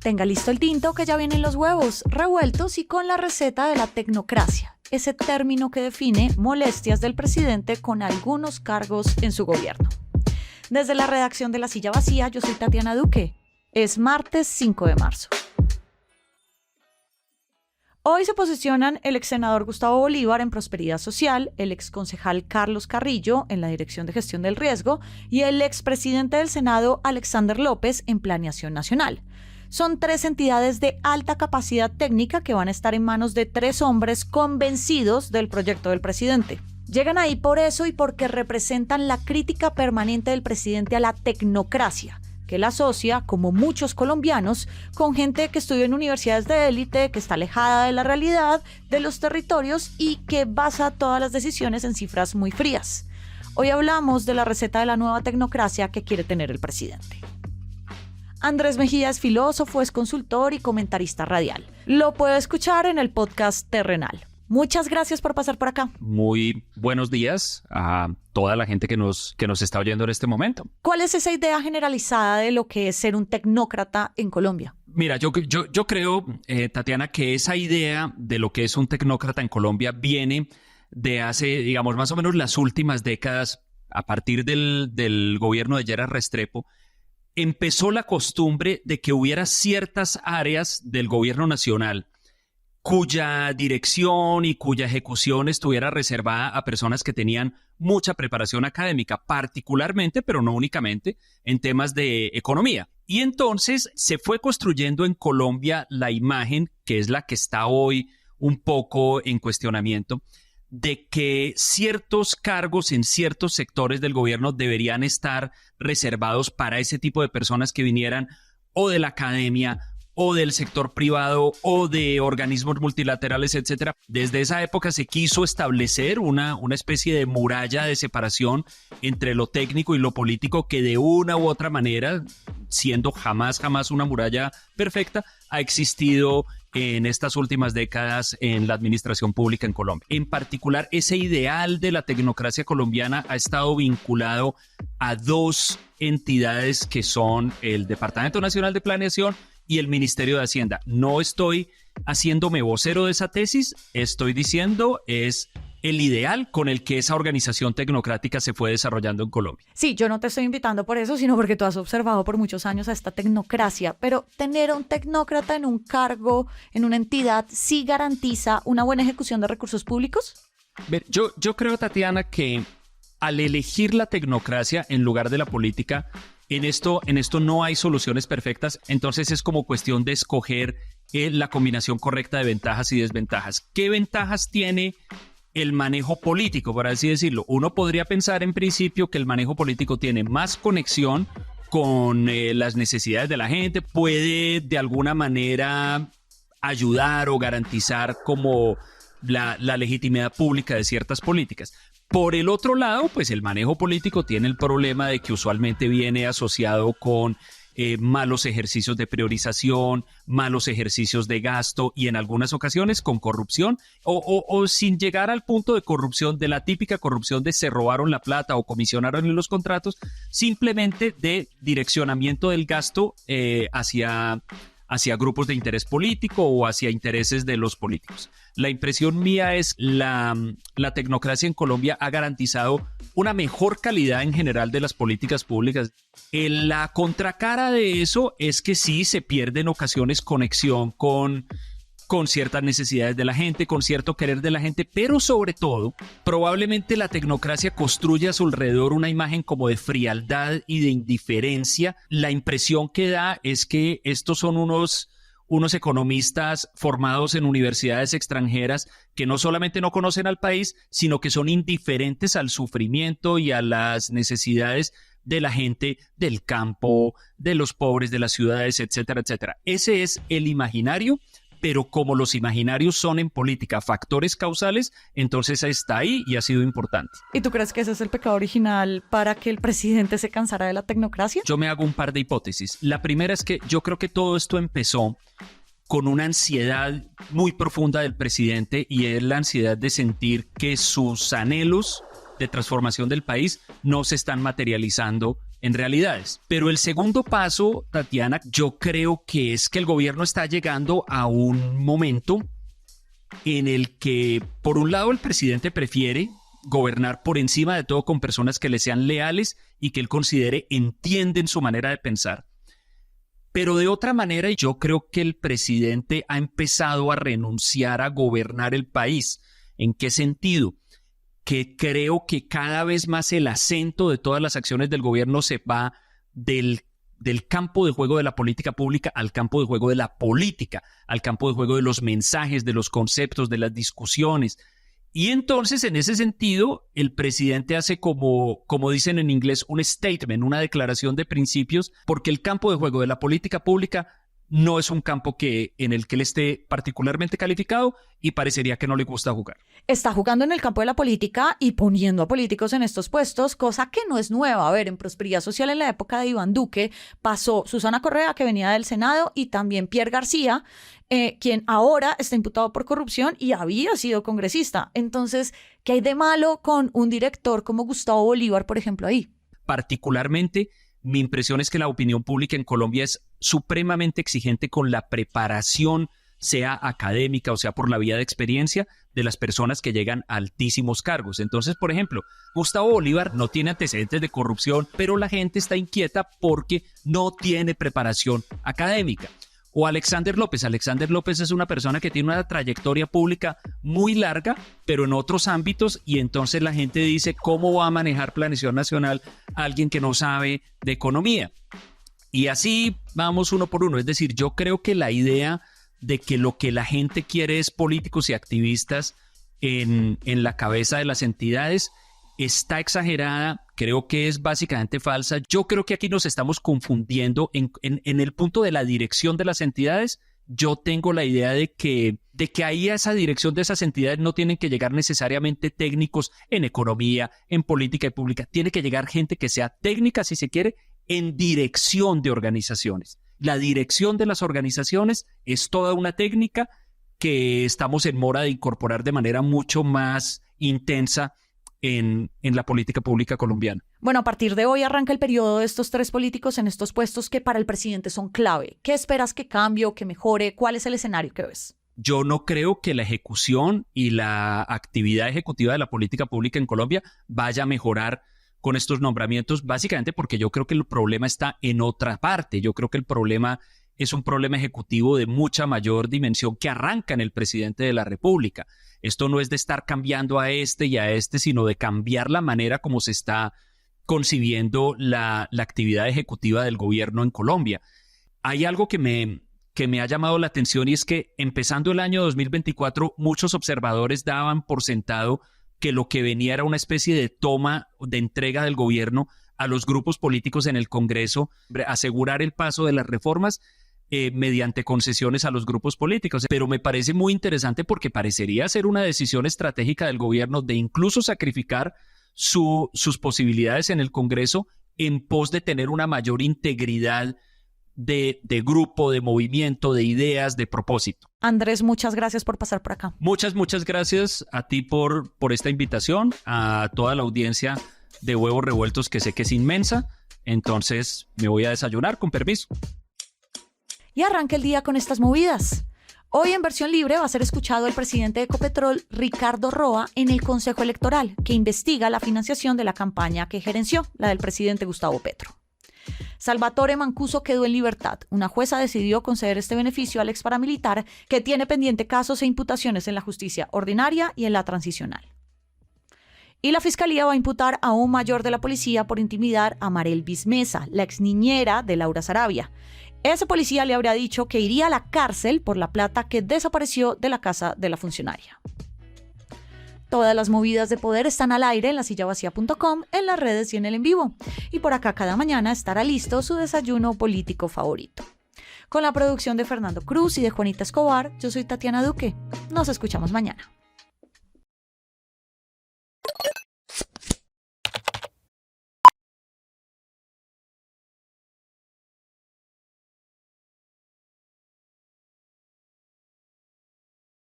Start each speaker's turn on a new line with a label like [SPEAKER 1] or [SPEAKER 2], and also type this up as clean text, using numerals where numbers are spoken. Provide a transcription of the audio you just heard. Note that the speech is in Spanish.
[SPEAKER 1] tenga listo el tinto que ya vienen los huevos revueltos y con la receta de la tecnocracia, ese término que define molestias del presidente con algunos cargos en su gobierno. Desde la redacción de La Silla Vacía, yo soy Tatiana Duque. Es martes 5 de marzo. Hoy se posicionan el ex senador Gustavo Bolívar en Prosperidad Social, el ex concejal Carlos Carrillo en la Dirección de Gestión del Riesgo y el expresidente del Senado Alexander López en Planeación Nacional. Son 3 entidades de alta capacidad técnica que van a estar en manos de 3 hombres convencidos del proyecto del presidente. Llegan ahí por eso y porque representan la crítica permanente del presidente a la tecnocracia, que la asocia, como muchos colombianos, con gente que estudió en universidades de élite, que está alejada de la realidad, de los territorios y que basa todas las decisiones en cifras muy frías. Hoy hablamos de la receta de la nueva tecnocracia que quiere tener el presidente. Andrés Mejía es filósofo, es consultor y comentarista radial. Lo puede escuchar en el podcast Terrenal. Muchas gracias por pasar por acá.
[SPEAKER 2] Muy buenos días a toda la gente que nos está oyendo en este momento.
[SPEAKER 1] ¿Cuál es esa idea generalizada de lo que es ser un tecnócrata en Colombia?
[SPEAKER 2] Mira, yo creo, Tatiana, que esa idea de lo que es un tecnócrata en Colombia viene de hace, digamos, más o menos las últimas décadas. A partir del gobierno de Lleras Restrepo, empezó la costumbre de que hubiera ciertas áreas del gobierno nacional cuya dirección y cuya ejecución estuviera reservada a personas que tenían mucha preparación académica, particularmente, pero no únicamente, en temas de economía. Y entonces se fue construyendo en Colombia la imagen, que es la que está hoy un poco en cuestionamiento, de que ciertos cargos en ciertos sectores del gobierno deberían estar reservados para ese tipo de personas que vinieran o de la academia o del sector privado o de organismos multilaterales, etcétera. Desde esa época se quiso establecer una especie de muralla de separación entre lo técnico y lo político que de una u otra manera, siendo jamás una muralla perfecta, ha existido en estas últimas décadas en la administración pública en Colombia. En particular, ese ideal de la tecnocracia colombiana ha estado vinculado a 2 entidades que son el Departamento Nacional de Planeación y el Ministerio de Hacienda. No estoy haciéndome vocero de esa tesis, estoy diciendo es el ideal con el que esa organización tecnocrática se fue desarrollando en Colombia.
[SPEAKER 1] Sí, yo no te estoy invitando por eso, sino porque tú has observado por muchos años a esta tecnocracia, pero tener a un tecnócrata en un cargo, en una entidad, ¿sí garantiza una buena ejecución de recursos públicos?
[SPEAKER 2] Yo creo, Tatiana, que al elegir la tecnocracia en lugar de la política, en esto no hay soluciones perfectas, entonces es como cuestión de escoger la combinación correcta de ventajas y desventajas. ¿Qué ventajas tiene el manejo político, por así decirlo? Uno podría pensar en principio que el manejo político tiene más conexión con las necesidades de la gente, puede de alguna manera ayudar o garantizar como la legitimidad pública de ciertas políticas. Por el otro lado, pues el manejo político tiene el problema de que usualmente viene asociado con malos ejercicios de priorización, malos ejercicios de gasto y en algunas ocasiones con corrupción o sin llegar al punto de corrupción, de la típica corrupción de se robaron la plata o comisionaron en los contratos, simplemente de direccionamiento del gasto hacia grupos de interés político o hacia intereses de los políticos. La impresión mía es la tecnocracia en Colombia ha garantizado una mejor calidad en general de las políticas públicas. La contracara de eso es que sí se pierde en ocasiones conexión con ciertas necesidades de la gente, con cierto querer de la gente, pero sobre todo, probablemente la tecnocracia construye a su alrededor una imagen como de frialdad y de indiferencia. La impresión que da es que estos son unos economistas formados en universidades extranjeras que no solamente no conocen al país, sino que son indiferentes al sufrimiento y a las necesidades de la gente del campo, de los pobres, de las ciudades, etcétera, etcétera. Ese es el imaginario, pero como los imaginarios son en política factores causales, entonces está ahí y ha sido importante.
[SPEAKER 1] ¿Y tú crees que ese es el pecado original para que el presidente se cansara de la tecnocracia?
[SPEAKER 2] Yo me hago un par de hipótesis. La primera es que yo creo que todo esto empezó con una ansiedad muy profunda del presidente y es la ansiedad de sentir que sus anhelos de transformación del país no se están materializando en realidades. Pero el segundo paso, Tatiana, yo creo que es que el gobierno está llegando a un momento en el que, por un lado, el presidente prefiere gobernar por encima de todo con personas que le sean leales y que él considere entienden su manera de pensar. Pero de otra manera, yo creo que el presidente ha empezado a renunciar a gobernar el país. ¿En qué sentido? Que creo que cada vez más el acento de todas las acciones del gobierno se va del campo de juego de la política pública al campo de juego de la política, al campo de juego de los mensajes, de los conceptos, de las discusiones. Y entonces, en ese sentido, el presidente hace como dicen en inglés, un statement, una declaración de principios, porque el campo de juego de la política pública no es un campo en el que él esté particularmente calificado y parecería que no le gusta jugar.
[SPEAKER 1] Está jugando en el campo de la política y poniendo a políticos en estos puestos, cosa que no es nueva. A ver, en Prosperidad Social en la época de Iván Duque pasó Susana Correa, que venía del Senado, y también Pierre García, quien ahora está imputado por corrupción y había sido congresista. Entonces, ¿qué hay de malo con un director como Gustavo Bolívar, por ejemplo, ahí?
[SPEAKER 2] Particularmente, mi impresión es que la opinión pública en Colombia es supremamente exigente con la preparación, sea académica o sea por la vía de experiencia, de las personas que llegan a altísimos cargos. Entonces, por ejemplo, Gustavo Bolívar no tiene antecedentes de corrupción, pero la gente está inquieta porque no tiene preparación académica. O Alexander López. Alexander López es una persona que tiene una trayectoria pública muy larga, pero en otros ámbitos, y entonces la gente dice, ¿cómo va a manejar planeación nacional alguien que no sabe de economía? Y así vamos uno por uno. Es decir, yo creo que la idea de que lo que la gente quiere es políticos y activistas en la cabeza de las entidades está exagerada, creo que es básicamente falsa. Yo creo que aquí nos estamos confundiendo en el punto de la dirección de las entidades. Yo tengo la idea de que ahí a esa dirección de esas entidades no tienen que llegar necesariamente técnicos en economía, en política pública. Tiene que llegar gente que sea técnica, si se quiere, en dirección de organizaciones. La dirección de las organizaciones es toda una técnica que estamos en mora de incorporar de manera mucho más intensa en la política pública colombiana.
[SPEAKER 1] Bueno, a partir de hoy arranca el periodo de estos tres políticos en estos puestos que para el presidente son clave. ¿Qué esperas que cambie o que mejore? ¿Cuál es el escenario que ves?
[SPEAKER 2] Yo no creo que la ejecución y la actividad ejecutiva de la política pública en Colombia vaya a mejorar con estos nombramientos, básicamente porque yo creo que el problema está en otra parte. Yo creo que el problema es un problema ejecutivo de mucha mayor dimensión que arranca en el presidente de la República. Esto no es de estar cambiando a este y a este, sino de cambiar la manera como se está concibiendo la actividad ejecutiva del gobierno en Colombia. Hay algo que me ha llamado la atención y es que empezando el año 2024, muchos observadores daban por sentado que lo que venía era una especie de toma, de entrega del gobierno a los grupos políticos en el Congreso, asegurar el paso de las reformas mediante concesiones a los grupos políticos. Pero me parece muy interesante porque parecería ser una decisión estratégica del gobierno de incluso sacrificar sus posibilidades en el Congreso en pos de tener una mayor integridad de grupo, de movimiento, de ideas, de propósito.
[SPEAKER 1] Andrés, muchas gracias por pasar por acá.
[SPEAKER 2] Muchas gracias a ti por esta invitación, a toda la audiencia de Huevos Revueltos, que sé que es inmensa. Entonces me voy a desayunar, con permiso.
[SPEAKER 1] Y arranca el día con estas movidas. Hoy en versión libre va a ser escuchado el presidente de Ecopetrol, Ricardo Roa, en el Consejo Electoral, que investiga la financiación de la campaña que gerenció, la del presidente Gustavo Petro. Salvatore Mancuso quedó en libertad. Una jueza decidió conceder este beneficio al ex paramilitar que tiene pendiente casos e imputaciones en la justicia ordinaria y en la transicional. Y la fiscalía va a imputar a un mayor de la policía por intimidar a Marelvis Mesa, la ex niñera de Laura Sarabia. Ese policía le habría dicho que iría a la cárcel por la plata que desapareció de la casa de la funcionaria. Todas las movidas de poder están al aire en lasillavacía.com, en las redes y en el en vivo. Y por acá cada mañana estará listo su desayuno político favorito. Con la producción de Fernando Cruz y de Juanita Escobar, yo soy Tatiana Duque. Nos escuchamos mañana.